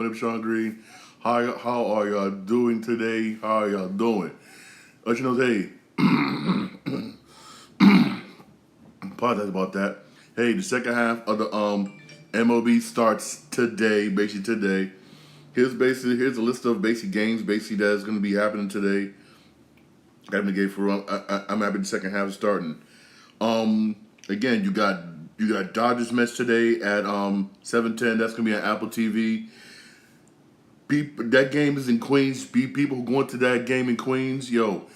name is Sean Green. How are y'all doing today? How are y'all doing? Hey, apologize about that. Hey, the second half of the MLB starts today, basically today. Here's a list of basic games basically that's going to be happening today. Having the game for I'm happy the second half is starting. Um, Again, you got Dodgers Mets today at 7:10. That's gonna be on Apple TV. That game is in Queens. People who going to that game in Queens, yo,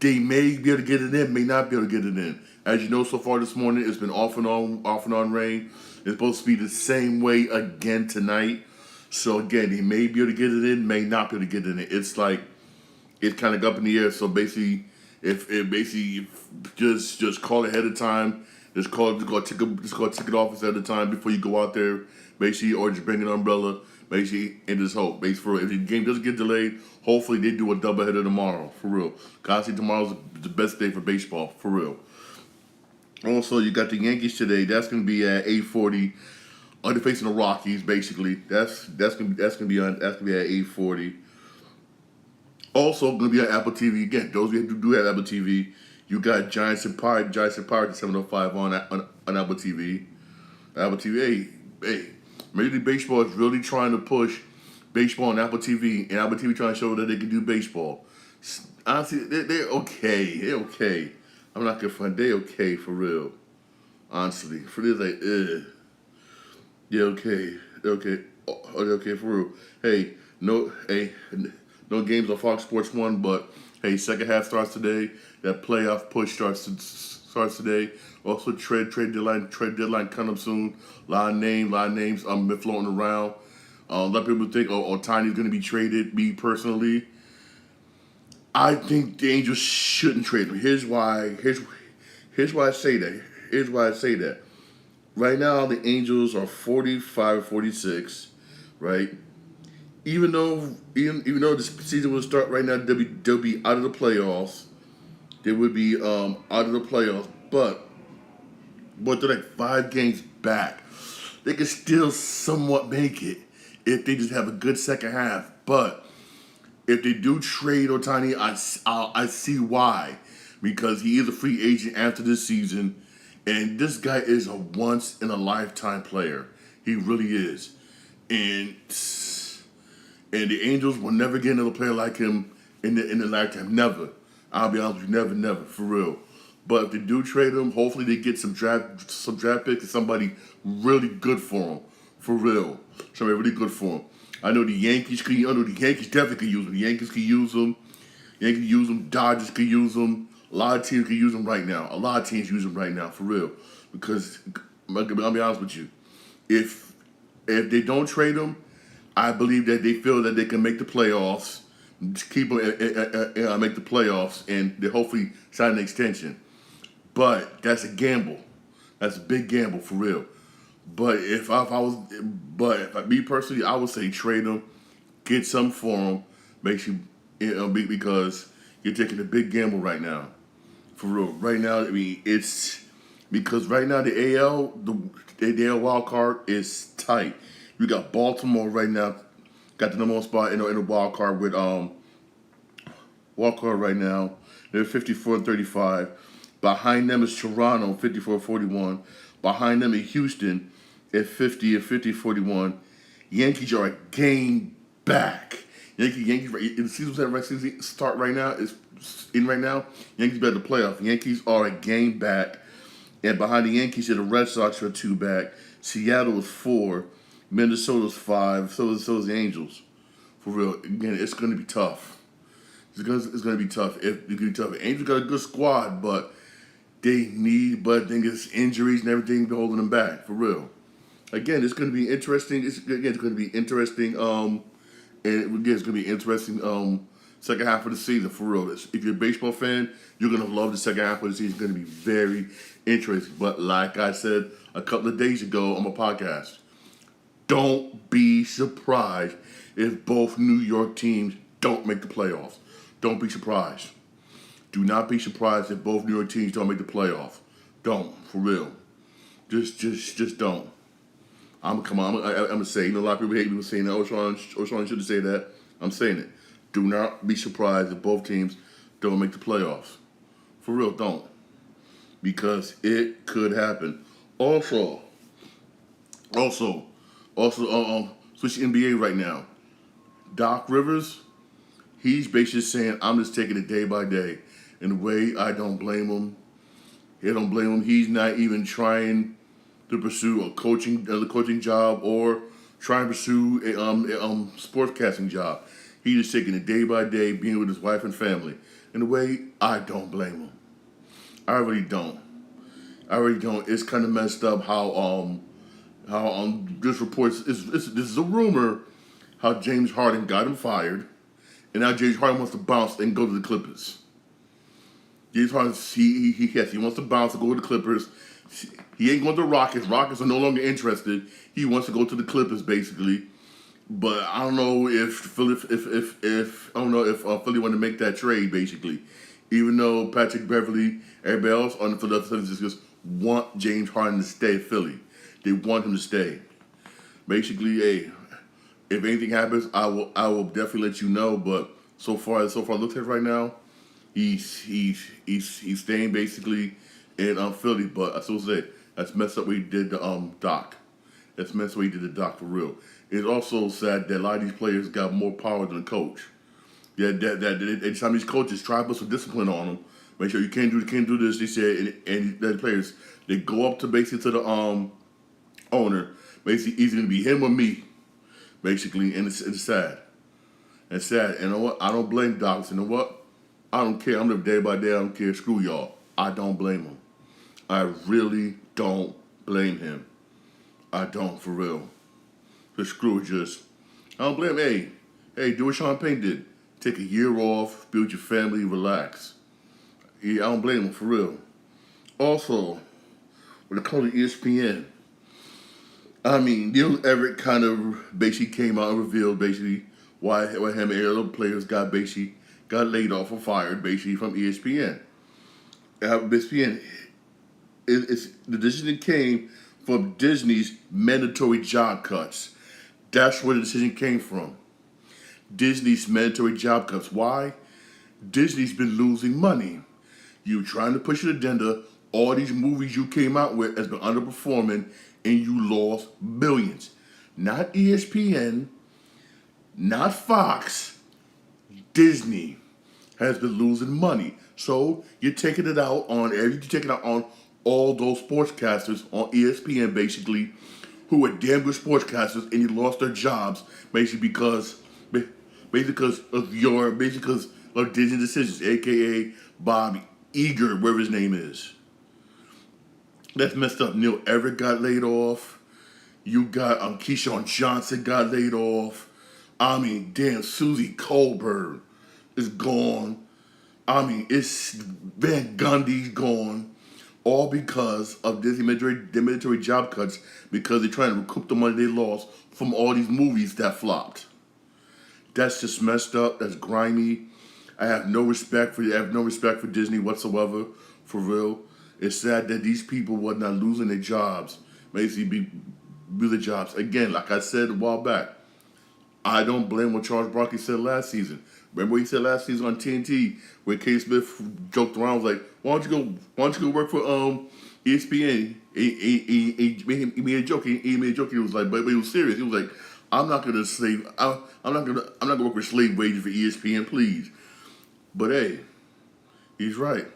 they may be able to get it in, may not be able to get it in. As you know, so far this morning, it's been off and on rain. It's supposed to be the same way again tonight. So again, they may be able to get it in, may not be able to get it in. It's kind of up in the air. So basically, if it basically just call ahead of time, just call a ticket office at a time before you go out there, basically, or just bring an umbrella, basically, and just hope. Basically, for if the game doesn't get delayed, hopefully they do a doubleheader tomorrow, for real. Cause I think tomorrow's the best day for baseball, for real. Also, you got the Yankees today. That's gonna be at 8:40. They're facing the Rockies, basically. That's gonna be at 8:40. Also, going to be on Apple TV again. Those who do have Apple TV, you got Giants and Pirates at 7:05 on Apple TV. Apple TV, hey, Major League Baseball is really trying to push baseball on Apple TV, and Apple TV trying to show that they can do baseball. Honestly, they're okay. They're okay. I'm not gonna front. They okay for real. Honestly, for this, like, yeah, okay, they're okay, they're okay for real. No games on Fox Sports One, but hey, second half starts today. That playoff push starts today. Also, trade deadline coming up soon. A lot of names been floating around. A lot of people think, Otani's going to be traded. Me personally, I think the Angels shouldn't trade him. Here's why I say that. Here's why I say that. Right now, the Angels are 45, 46, right? Even though the season will start right now, they'll be out of the playoffs. They would be out of the playoffs, but they're like 5 games back. They can still somewhat make it if they just have a good second half. But if they do trade Otani, I see why, because he is a free agent after this season, and this guy is a once in a lifetime player. He really is, and the Angels will never get another player like him in the lifetime. Never. I'll be honest with you, never, for real. But if they do trade him, hopefully they get some draft picks and somebody really good for him. For real. Somebody really good for him. I know the Yankees definitely could use him. The Yankees could use him. Dodgers could use him. A lot of teams could use him right now. A lot of teams use him right now, for real. Because I'll be honest with you. If they don't trade him, I believe that they feel that they can make the playoffs, keep them, make the playoffs, and they hopefully sign an extension. But that's a gamble. That's a big gamble for real. Me personally, I would say trade them, get some for them, make you, because you're taking a big gamble right now. For real, right now, I mean, it's because right now the AL wild card is tight. You got Baltimore right now, got the number one spot in the wild card with wild card right now. They're 54-35. Behind them is Toronto, 54-41. Behind them is Houston at 50-41. Yankees are a game back. Yankees, the season start right now is in right now. Yankees better the playoff. Yankees are a game back, and behind the Yankees are the Red Sox are 2 back. Seattle is 4. Minnesota's 5. So is the Angels. For real, again, it's going to be tough. It's going to be tough. Angels got a good squad, but I think it's injuries and everything holding them back. For real. Again, it's going to be interesting. It's going to be interesting. And again, it's going to be interesting. Second half of the season, for real. If you're a baseball fan, you're going to love the second half of the season. It's going to be very interesting. But like I said a couple of days ago on my podcast, don't be surprised if both New York teams don't make the playoffs. Don't be surprised. Do not be surprised if both New York teams don't make the playoffs. Don't, for real. Just don't. I'm gonna say. You know, a lot of people hate people saying that. O'Shawn shouldn't say that. I'm saying it. Do not be surprised if both teams don't make the playoffs. For real, don't, because it could happen. Also, also, switch NBA right now. Doc Rivers, he's basically saying, I'm just taking it day by day. In a way, I don't blame him. I don't blame him. He's not even trying to pursue a coaching job or trying to pursue a sportscasting job. He's just taking it day by day, being with his wife and family. In a way, I don't blame him. I really don't. I really don't. It's kind of messed up how this reports this is a rumor how James Harden got him fired, and now James Harden wants to bounce and go to the Clippers. James Harden he wants to bounce and go to the Clippers. He ain't going to the Rockets. Rockets are no longer interested. He wants to go to the Clippers basically. But I don't know if Philly want to make that trade basically. Even though Patrick Beverly, everybody else on the Philadelphia 76ers want James Harden to stay in Philly. They want him to stay. Basically, hey, if anything happens, I will definitely let you know. But so far looks like right now, he's staying basically in Philly. But I still say that's messed up what he did to Doc. That's messed up what he did to Doc for real. It's also sad that a lot of these players got more power than the coach. Yeah, that some of these coaches try to put some discipline on them. Make sure you can't do this. They said, and the players they go up to basically to the owner. Basically, either gonna be him or me. Basically, and it's sad. It's sad. And you know what? I don't blame Doc. You know what? I don't care. I'm living day by day. I don't care. Screw y'all. I don't blame him. I really don't blame him. I don't, for real. Just screw it. I don't blame him. Hey, do what Sean Payne did. Take a year off, build your family, relax. Yeah, I don't blame him, for real. Also, when it comes to ESPN, I mean, Neil Everett kind of basically came out and revealed basically why him and other players got laid off or fired basically from ESPN. ESPN, the decision came from Disney's mandatory job cuts. That's where the decision came from. Disney's mandatory job cuts. Why? Disney's been losing money. You trying to push an agenda. All these movies you came out with has been underperforming, and you lost billions. Not ESPN, not Fox. Disney has been losing money. So you're taking it out on all those sportscasters on ESPN basically, who were damn good sportscasters, and you lost their jobs basically because of Disney decisions, aka Bob Iger, whatever his name is. That's messed up. Neil Everett got laid off. You got Keyshawn Johnson got laid off. I mean, damn, Susie Colbert is gone. I mean, it's Van Gundy's gone. All because of Disney mandatory job cuts, because they're trying to recoup the money they lost from all these movies that flopped. That's just messed up. That's grimy. I have no respect for Disney whatsoever. For real, it's sad that these people were not losing their jobs. Basically, be the jobs again. Like I said a while back, I don't blame what Charles Barkley said last season. Remember what he said last season on TNT, where K. Smith joked around, was like, "Why don't you go work for ESPN?" He made a joke. He made a joke. He was like, but he was serious. He was like, I'm not gonna work for slave wages for ESPN, please. But hey, he's right.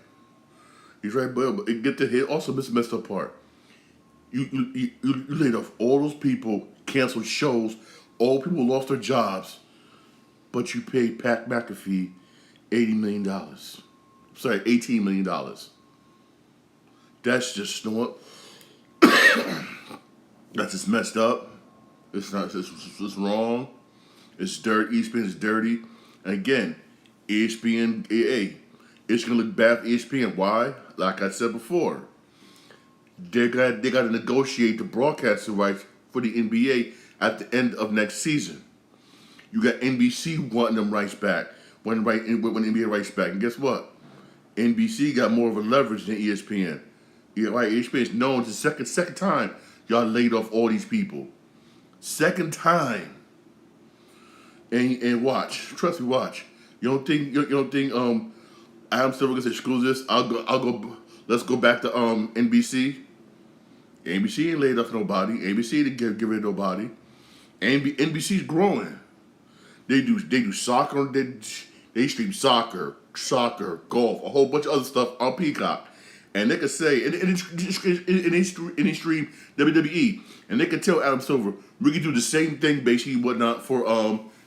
He's right, but get the hit. Also, this messed up part. You laid off all those people, canceled shows, all people lost their jobs, but you paid Pat McAfee $80 million. Sorry, $18 million. That's just, you know what? That's just messed up. It's wrong. It's dirty. ESPN is dirty. And again, ESPN, it's gonna look bad for ESPN. Why? Like I said before, they got to negotiate the broadcasting rights for the NBA at the end of next season. You got NBC wanting them rights back, when NBA rights back, and guess what? NBC got more of a leverage than ESPN. Yeah, right. ESPN is known. It's the second time y'all laid off all these people. Second time. And watch. Trust me, watch. You don't think Adam Silver gonna say screw this? I'll go let's go back to NBC. NBC ain't laid off nobody. NBC didn't give rid of nobody. NBC's growing. They do soccer. They stream soccer, golf, a whole bunch of other stuff on Peacock, and they could say and they stream WWE, and they could tell Adam Silver we can do the same thing basically whatnot for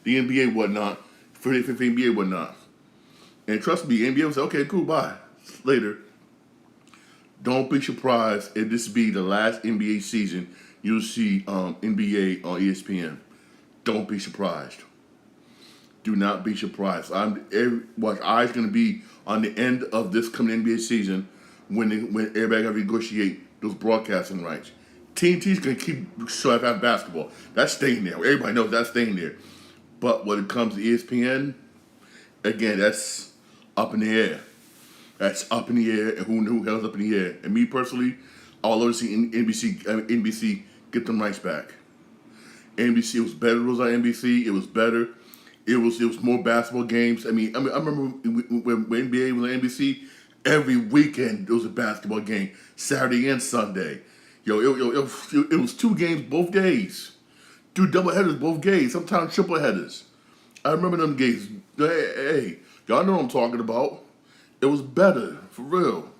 the NBA whatnot for the NBA whatnot, and trust me, NBA will say okay cool bye later. Don't be surprised if this be the last NBA season you'll see NBA on ESPN. Don't be surprised. Do not be surprised. Watch eyes going to be on the end of this coming NBA season when everybody got to negotiate those broadcasting rights. TNT's going to keep showing up basketball. That's staying there. Everybody knows that's staying there. But when it comes to ESPN, again, that's up in the air. That's up in the air, and who hell's up in the air? And me personally, I would love to see NBC get them rights back. NBC was better. It was on NBC. It was better. It was more basketball games. I remember when NBA was on NBC. Every weekend there was a basketball game, Saturday and Sunday. It was 2 games both days, 2 double headers both days, sometimes triple headers. I remember them games. Hey, y'all know what I'm talking about. It was better, for real.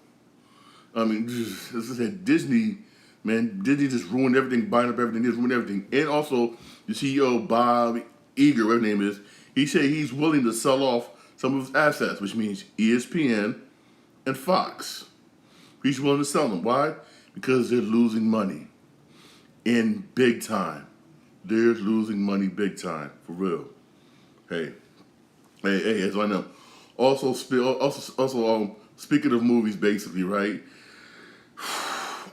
As I said, Disney just ruined everything, buying up everything, just ruined everything. And also, the CEO, Bob Iger, whatever his name is, he said he's willing to sell off some of his assets, which means ESPN and Fox. He's willing to sell them. Why? Because they're losing money in big time. They're losing money big time, for real. Hey, that's what I know. Also, speaking of movies, basically, right?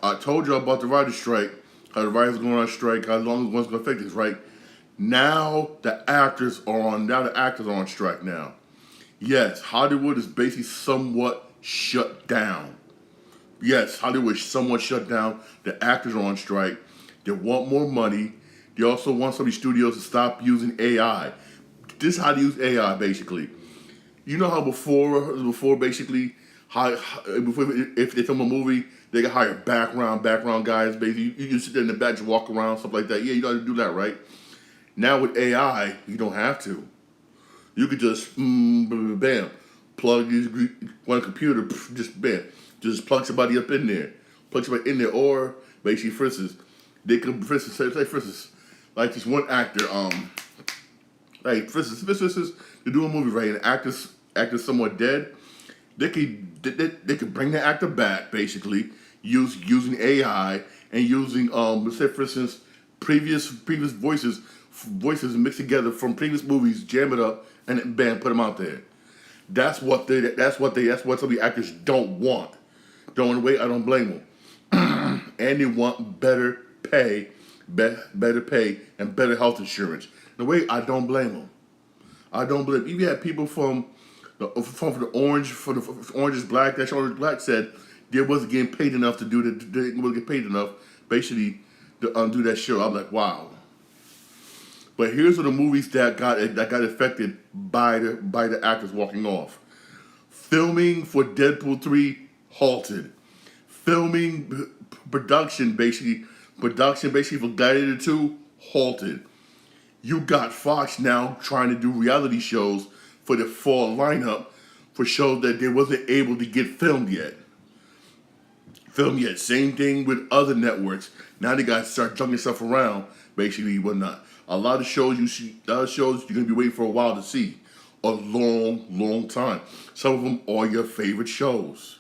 I told you about the writer's strike, how the writers are going on strike, how long it's going to affect this, right? Now the actors are on strike now. Yes, Hollywood is basically somewhat shut down. Yes, Hollywood is somewhat shut down. The actors are on strike. They want more money. They also want some of these studios to stop using AI. This is how to use AI, basically. You know how before basically, if they film a movie, they can hire background guys. Basically, you sit there in the back, just walk around, stuff like that. Yeah, you got to do that, right? Now with AI, you don't have to. You could just bam, plug one computer, just plug somebody up in there, or basically, for instance, they could, for instance, like this one actor, like for instance, they do a movie, right? And the actor's somewhat dead. They could bring the actor back, basically, using AI and using let's say for instance, previous voices mixed together from previous movies, jam it up, and then bam, put them out there. That's what some of the actors don't want. Don't wait. I don't blame them. And they want better pay, and better health insurance. In a way, I don't blame them. I don't blame. Even had people from the Orange is Black. That Orange is Black said they wasn't getting paid enough to do that. They wasn't getting paid enough, basically, to do that show. I'm like, wow. But here's the movies that got affected by the actors walking off. Filming for Deadpool 3 halted. Filming production basically for Gladiator 2 halted. You got Fox now trying to do reality shows for the fall lineup for shows that they wasn't able to get filmed yet. Same thing with other networks. Now they got to start juggling stuff around, basically, whatnot. A lot of shows you're gonna be waiting for a while to see, a long time. Some of them are your favorite shows.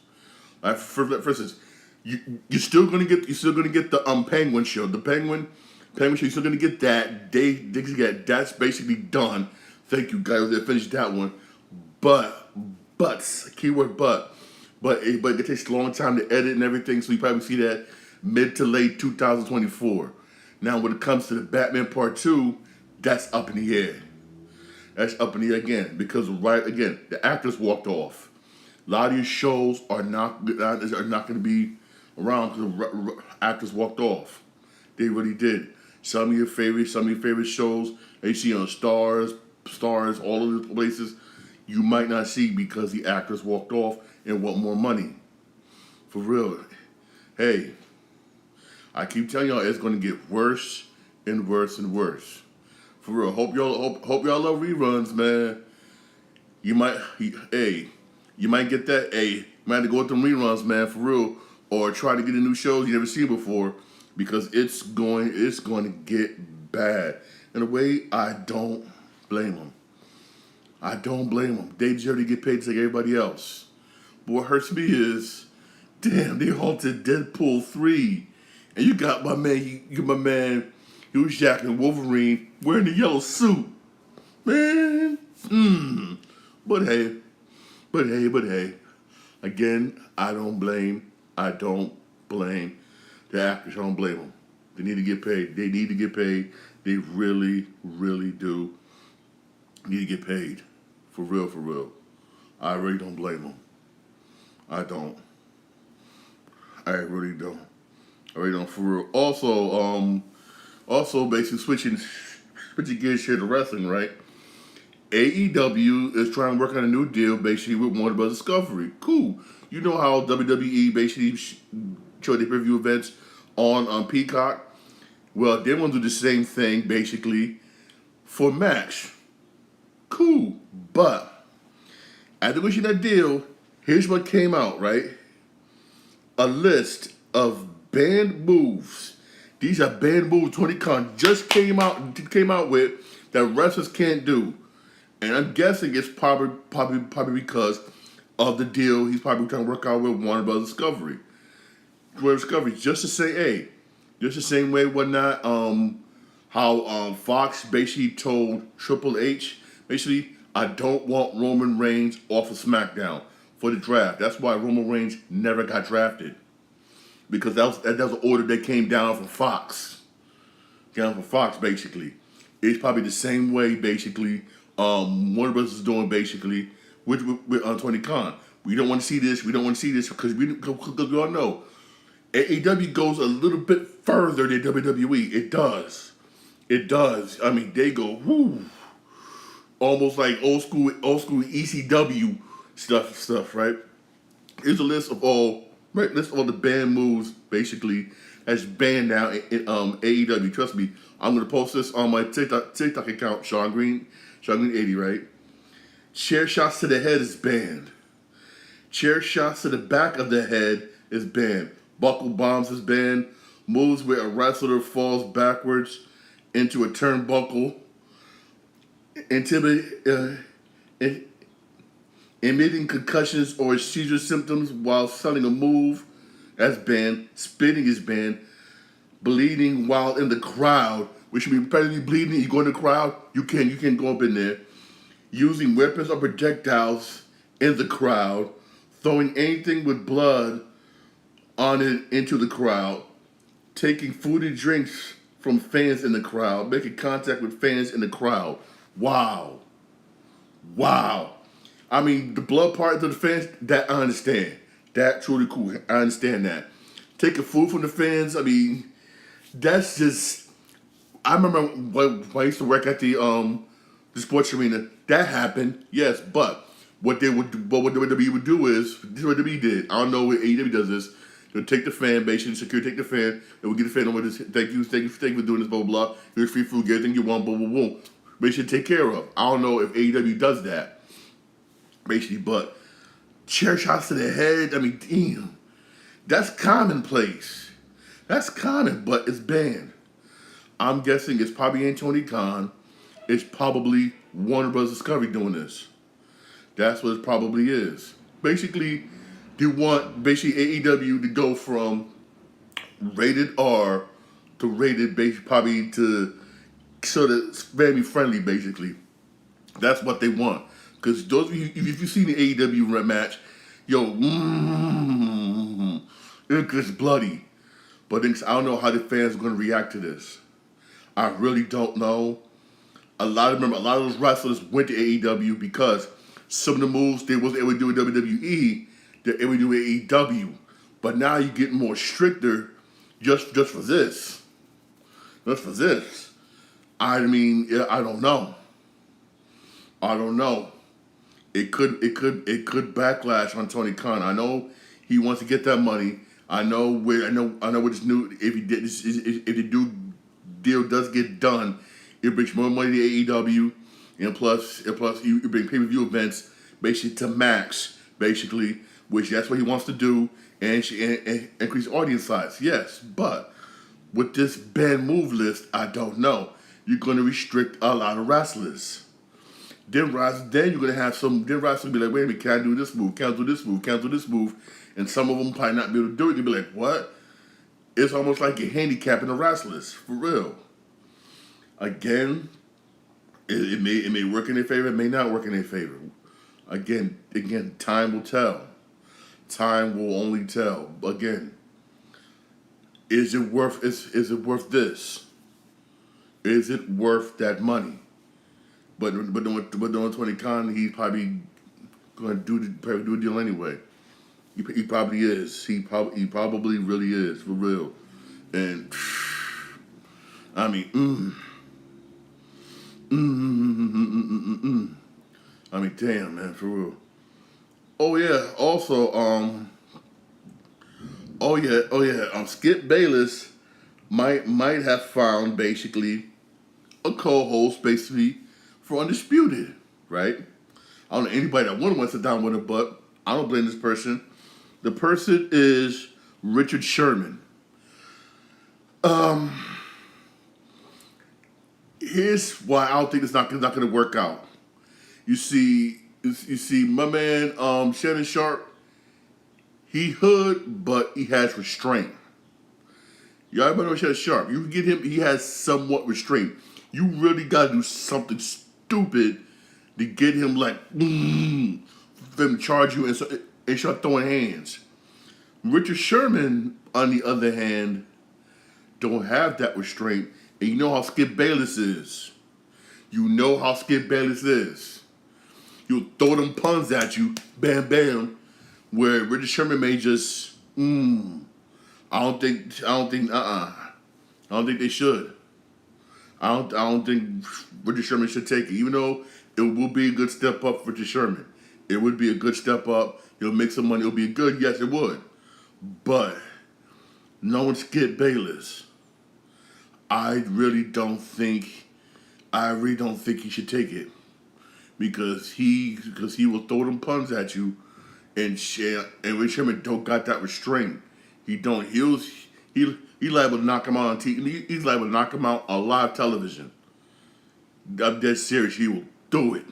Like for instance, you're still gonna get the Penguin show, the Penguin show. You're still gonna get that. That's basically done. Thank you guys. They finished that one, but keyword but it takes a long time to edit and everything. So you probably see that mid to late 2024. Now, when it comes to the Batman Part 2, that's up in the air. That's up in the air again because the actors walked off. A lot of these shows are not going to be around because the actors walked off. They really did. some of your favorite shows that you see on Stars, all of the places, you might not see because the actors walked off and want more money. For real. Hey, I keep telling y'all it's gonna get worse and worse and worse. For real. Hope y'all love reruns, man. You might hey, you might get that you might have to go with them reruns, man, for real. Or try to get a new shows you never seen before because it's going to get bad. In a way, I don't blame them. I don't blame them. They deserve to get paid just like everybody else. But what hurts me is, damn, they halted Deadpool 3. And you got my man, Hugh Jackman, Wolverine, wearing the yellow suit. Man, But hey. Again, I don't blame the actors. I don't blame them. They need to get paid. They need to get paid. They really, really do need to get paid. For real. I really don't blame them. I don't. I really don't. For real. Also basically switching gears here to wrestling, right? AEW is trying to work on a new deal basically with Warner Bros. Discovery. Cool. You know how WWE basically show their preview events on Peacock? Well, they want to do the same thing basically for Match. Cool. But after reaching that deal, here's what came out, right? A list of banned moves. These are banned moves Tony Khan just came out with that wrestlers can't do. And I'm guessing it's probably because of the deal he's probably trying to work out with Warner Bros. Discovery. Just to say, hey, just the same way whatnot, how Fox basically told Triple H, basically, I don't want Roman Reigns off of SmackDown for the draft. That's why Roman Reigns never got drafted. Because that was an order that came down from Fox. Basically. It's probably the same way, basically, Warner Bros. Is doing basically with Tony Khan. We don't want to see this because we all know AEW goes a little bit further than WWE. It does. I mean, they go almost like old school ECW stuff, right? Here's a list of all the banned moves basically that's banned now in AEW. Trust me, I'm gonna post this on my TikTok account, Sean Green 80, right? Chair shots to the head is banned. Chair shots to the back of the head is banned. Buckle bombs is banned. Moves where a wrestler falls backwards into a turnbuckle. Emitting concussions or seizure symptoms while selling a move, that's banned. Spitting is banned. Bleeding while in the crowd, which means probably bleeding, you go in the crowd, you can go up in there. Using weapons or projectiles in the crowd. Throwing anything with blood on it into the crowd. Taking food and drinks from fans in the crowd. Making contact with fans in the crowd. Wow. I mean, the blood part to the fans, that I understand. That truly cool. I understand that. Taking food from the fans, I mean, that's just. I remember when I used to work at the sports arena. That happened, yes, but what WWE would do is this is what WWE did. I don't know what AEW does this. They'll take the fan, basically, security take the fan, and we'll get the fan over this. Thank you for doing this, blah blah blah. Here's free food, get everything you want, boom boom boom. Basically, take care of. I don't know if AEW does that, basically, but chair shots to the head. I mean, damn, that's commonplace. That's common, but it's banned. I'm guessing it's probably ain't Tony Khan. It's probably Warner Bros. Discovery doing this. That's what it probably is. Basically, they want AEW to go from rated R to rated probably to sort of family friendly. Basically, that's what they want. Because those of you, if you've seen the AEW match, it gets bloody. But I don't know how the fans are going to react to this. I really don't know. A lot of those wrestlers went to AEW because some of the moves they wasn't able to do in WWE, they're able to do in AEW. But now you're getting more stricter just for this. Just for this. I mean, I don't know. I don't know. It could backlash on Tony Khan. I know he wants to get that money. I know what this new if he did this if the deal does get done, it brings more money to AEW, and plus you bring pay-per-view events basically to max, basically, which that's what he wants to do, and increase audience size. Yes, but with this banned move list, I don't know. You're going to restrict a lot of wrestlers. Then you're gonna have some. Then wrestlers be like, wait a minute, can I do this move? Can I do this move? Can I do this move? And some of them probably not be able to do it. They'll be like, what? It's almost like you're handicapping the wrestlers for real. Again, it may work in their favor. It may not work in their favor. Again, time will tell. Time will only tell. Again, is it worth this? Is it worth that money? But doing Tony Khan, he's probably going to do a deal anyway. He probably is. He probably really is for real. And I mean, I mean, damn, man, for real. Oh yeah. Also, Skip Bayless might have found basically a co-host basically for Undisputed, right? I don't know anybody that wouldn't want to sit down with him, but I don't blame this person. The person is Richard Sherman. Here's why I don't think it's not going to work out. You see, my man Shannon Sharp. He hood, but he has restraint. Y'all know Shannon Sharp. You can get him. He has somewhat restraint. You really got to do something stupid to get him like for him to charge you and start throwing hands. Richard Sherman, on the other hand, don't have that restraint. And you know how Skip Bayless is. He'll throw them puns at you, bam, bam, where Richard Sherman may just, I don't think they should. I don't think Richard Sherman should take it, even though it will be a good step up for Richard Sherman. It would be a good step up. He'll make some money. It'll be good. Yes, it would. But knowing Skip Bayless, I really don't think he should take it because he will throw them puns at you, and Richard Sherman don't got that restraint. He don't. He liable to knock him out on TV. He's liable to knock him out on live television. I'm dead serious. He will do it.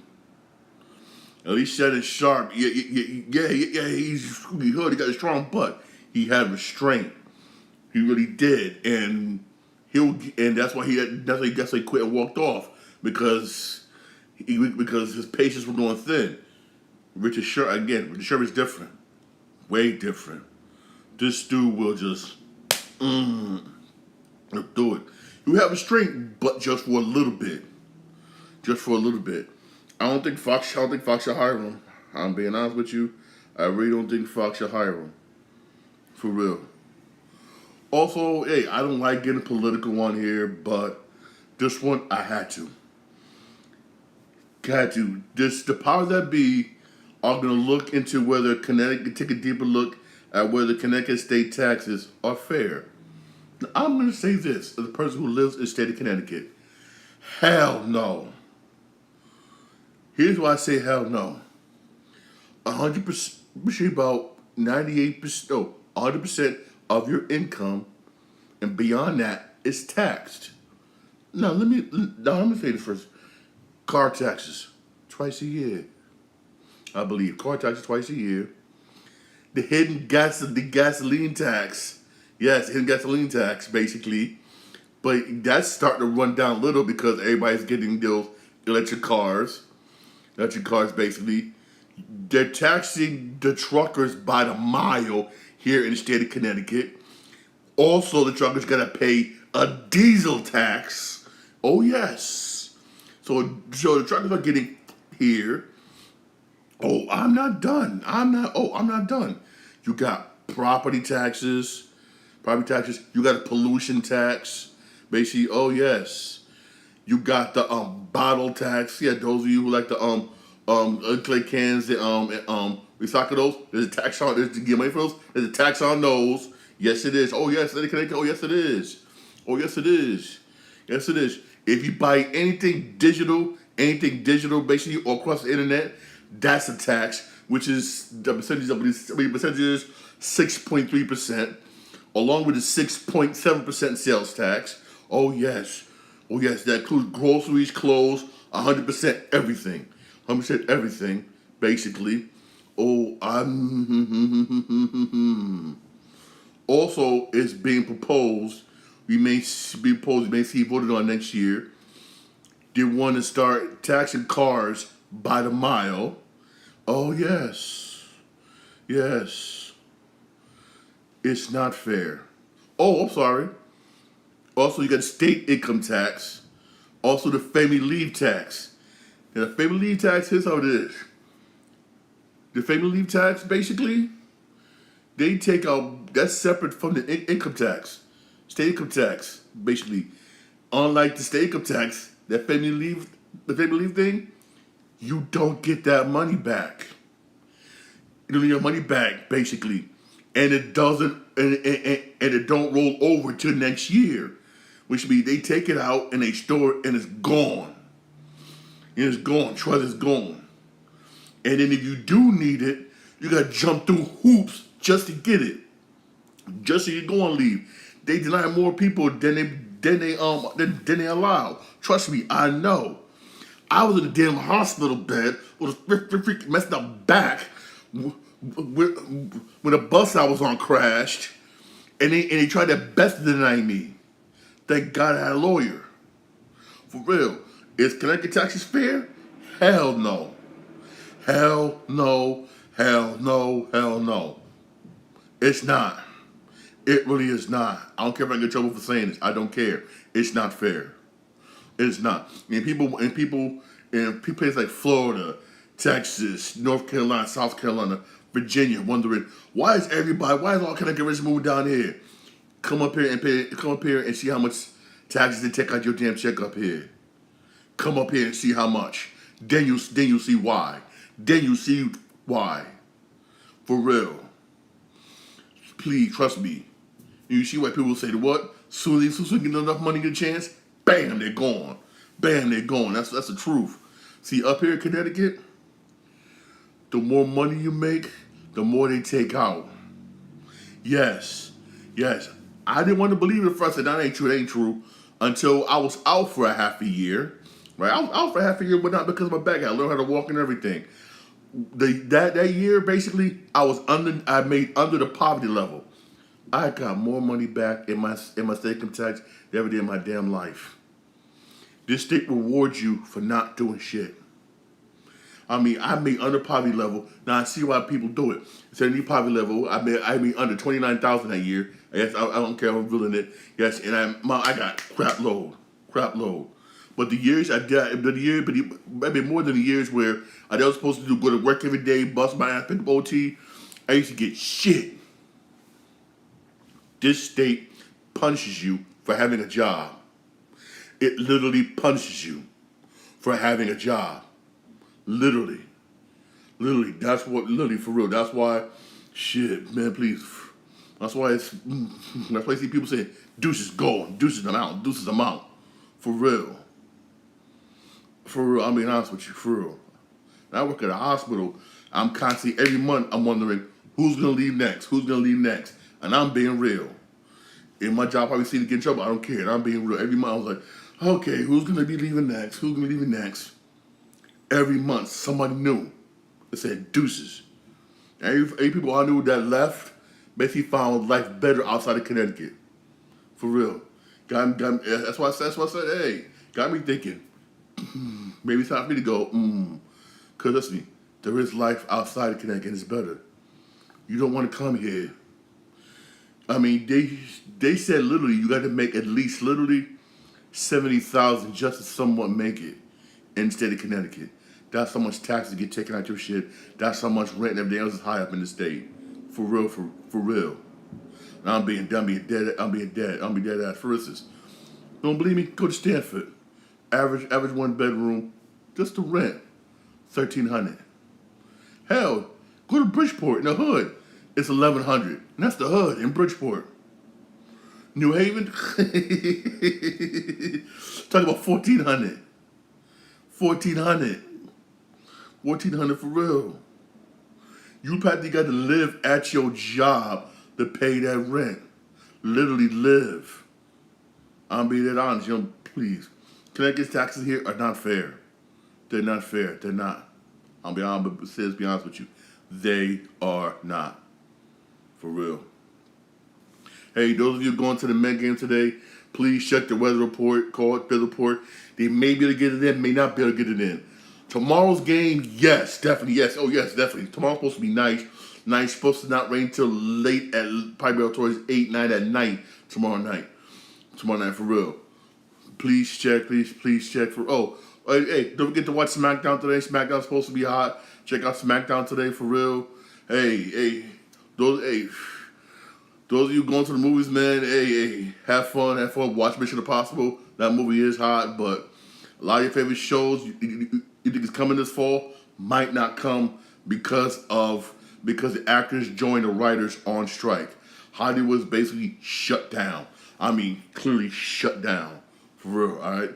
At least Shannon Sharp. Yeah. He's hood. He got a strong butt. He had restraint. He really did, and that's why he quit and walked off because his patience was going thin. Richard Sherman's different, way different. This dude will just do it. You have restraint, but just for a little bit. I don't think Fox should hire him. I'm being honest with you. I really don't think Fox should hire him. For real. Also, hey, I don't like getting political on here, but this one I had to. The powers that be are going to look into whether Connecticut, take a deeper look at whether Connecticut state taxes are fair. Now, I'm going to say this as a person who lives in the state of Connecticut. Hell no. Here's why I say hell no. 100%, about 98%, 100% of your income and beyond that is taxed. Now let me say this first. Car taxes, twice a year. I believe car taxes twice a year. The gasoline tax. Yes, hidden gasoline tax, basically. But that's starting to run down a little because everybody's getting those electric cars. Basically. They're taxing the truckers by the mile here in the state of Connecticut. Also, the truckers got to pay a diesel tax. Oh, yes. So the truckers are getting here. Oh, I'm not done. You got property taxes. You got a pollution tax. Basically, oh yes, you got the bottle tax. Yeah, those of you who like the clay cans that recycle those. There's a tax on. There's to get money for those. There's a tax on those. Yes, it is. Oh yes, oh yes, it is. Oh yes, it is. Yes, it is. If you buy anything digital, basically or across the internet, that's a tax, which is the percentage. The percentage is 6.3%, along with the 6.7% sales tax. Oh yes, oh yes, that includes groceries, clothes, 100% everything, 100% everything, basically. Oh, also it's being proposed. We may be proposed. We may see voted on next year. They want to start taxing cars by the mile. Oh yes, yes. It's not fair. Oh, I'm sorry. Also, you got state income tax. Also, the family leave tax. And the family leave tax, here's how it is. The family leave tax, basically, they take out, that's separate from the income tax. State income tax, basically. Unlike the state income tax, the family leave thing, you don't get that money back. You don't get your money back, basically. And it doesn't, and it don't roll over till next year. Which means they take it out and they store it and it's gone. And it's gone. Trust is gone. And then if you do need it, you gotta jump through hoops just to get it. Just so you go on leave. They deny more people than they allow. Trust me, I know. I was in a damn hospital bed with a messed up back when a bus I was on crashed, and they tried their best to deny me. Thank God I had a lawyer. For real. Is Connecticut taxes fair? Hell no. Hell no. Hell no. Hell no. It's not. It really is not. I don't care if I get in trouble for saying this. I don't care. It's not fair. It's not. And people in places like Florida, Texas, North Carolina, South Carolina, Virginia, wondering why is all Connecticut residents moving down here? Come up here and see how much taxes they take out your damn check up here. Come up here and see how much. Then you see why. Then you see why. For real. Please trust me. You see why people say what? Soon as they get enough money, get a chance, bam, they're gone. Bam, they're gone. That's the truth. See, up here in Connecticut, the more money you make, the more they take out. Yes. Yes. I didn't want to believe it at first. That ain't true. It ain't true. Until I was out for a half a year. Right? I was out for a half a year, but not because of my back. I learned how to walk and everything. That year, basically, I made under the poverty level. I got more money back in my state income tax than ever did in my damn life. This state rewards you for not doing shit. I mean, I made under poverty level. Now I see why people do it. Instead of poverty level, I made under 29,000 that year. I guess I don't care if I'm feeling it. Yes, and I got crap load. But the years maybe more than the years where I was supposed to go to work every day, bust my ass, pick up OT, I used to get shit. This state punishes you for having a job. It literally punishes you for having a job. Literally, that's what, literally, for real. That's why, shit, man, please. That's why I see people saying, deuces gone, deuces I'm out. For real. I'm being honest with you, for real. I work at a hospital. I'm constantly, every month, I'm wondering, who's going to leave next? And I'm being real. In my job, probably see to get in trouble. I don't care. And I'm being real. Every month, I was like, okay, who's going to be leaving next? Every month, somebody new. They said deuces. Every people I knew that left basically found life better outside of Connecticut. For real. That's why I said, hey, got me thinking, maybe it's time for me to go, Because listen, there is life outside of Connecticut and it's better. You don't want to come here. I mean, they said literally you got to make at least literally 70,000 just to somewhat make it in the state of Connecticut. That's how much taxes get taken out your shit. That's how much rent and everything else is high up in the state. For real, for real. And I'm being dead ass. For instance, Don't believe me? Go to Stanford. Average 1 bedroom, just the rent, $1,300. Hell, go to Bridgeport in the hood. It's $1,100. And that's the hood in Bridgeport. New Haven, talk about 1,400. 1,400. 1,400 for real. You probably got to live at your job to pay that rent. Literally live. I'm being that honest. Please. Connecticut's taxes here are not fair. They're not fair. They're not. I'll be honest with you. They are not. For real. Hey, those of you going to the Met game today, please check the weather report, call it weather report. They may be able to get it in, may not be able to get it in. Tomorrow's game, yes, definitely, yes. Oh, yes, definitely. Tomorrow's supposed to be nice. Nice, supposed to not rain till late probably towards 8, 9 at night tomorrow night. Tomorrow night, for real. Please check for, hey, don't forget to watch SmackDown today. SmackDown's supposed to be hot. Check out SmackDown today, for real. Hey, those of you going to the movies, man, hey, have fun, watch Mission Impossible. That movie is hot, but a lot of your favorite shows you think it's coming this fall might not come because the actors joined the writers on strike. Hollywood's basically shut down. I mean, clearly shut down. For real, all right?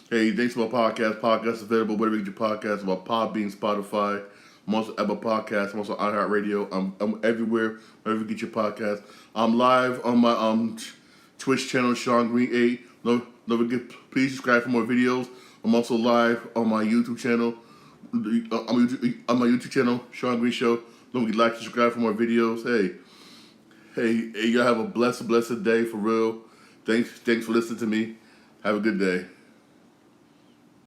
Hey, thanks for my podcast. Podcast available wherever you get your podcasts. About Podbean, Spotify. I'm also Apple Podcasts. I'm also iHeartRadio. I'm everywhere, wherever you get your podcast. I'm live on my Twitch channel, Sean Green 8. Don't forget, please subscribe for more videos. I'm also live on my YouTube channel. On my YouTube channel, Sean Green Show. Don't forget to like and subscribe for more videos. Hey, y'all have a blessed day, for real. Thanks for listening to me. Have a good day.